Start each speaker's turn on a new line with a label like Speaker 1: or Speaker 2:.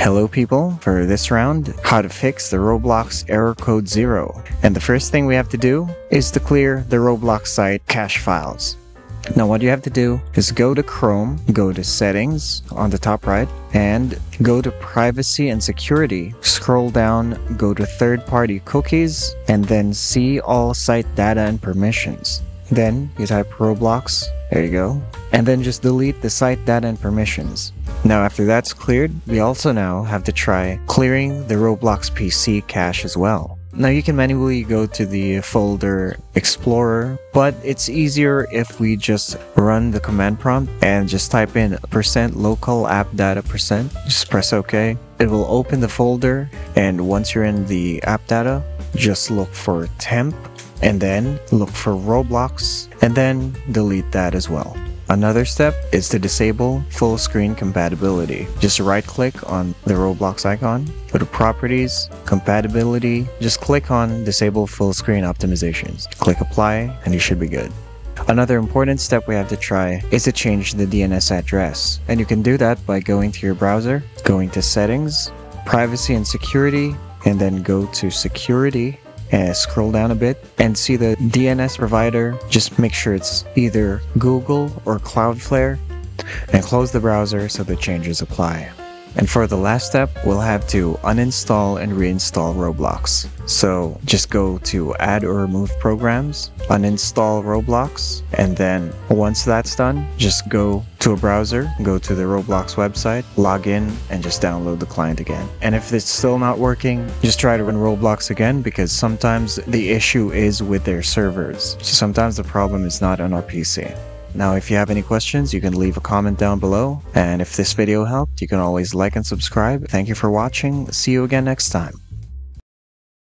Speaker 1: Hello people, for this round, how to fix the Roblox error code 0. And the first thing we have to do is to clear the Roblox site cache files. Now what you have to do is go to Chrome, go to Settings on the top right, and go to Privacy and Security. Scroll down, go to Third-Party Cookies, and then see all site data and permissions. Then you type Roblox, there you go, and then just delete the site data and permissions. Now after that's cleared, we also now have to try clearing the Roblox PC cache as well. Now you can manually go to the folder Explorer, but it's easier if we just run the command prompt and just type in %local app data %. Just press OK. It will open the folder, and once you're in the app data, just look for temp and then look for Roblox and then delete that as well. Another step is to disable full screen compatibility. Just right click on the Roblox icon, go to Properties, Compatibility, just click on Disable Full Screen Optimizations. Click Apply and you should be good. Another important step we have to try is to change the DNS address. And you can do that by going to your browser, going to Settings, Privacy and Security, and then go to Security. And scroll down a bit and see the DNS provider. Just make sure it's either Google or Cloudflare and close the browser so the changes apply. And for the last step, we'll have to uninstall and reinstall Roblox. So just go to Add or Remove Programs, uninstall Roblox, and then once that's done, just go to a browser, go to the Roblox website, log in, and just download the client again. And if it's still not working, just try to run Roblox again, because sometimes the issue is with their servers. So sometimes the problem is not on our PC. Now, if you have any questions, you can leave a comment down below. And if this video helped, you can always like and subscribe. Thank you for watching. See you again next time.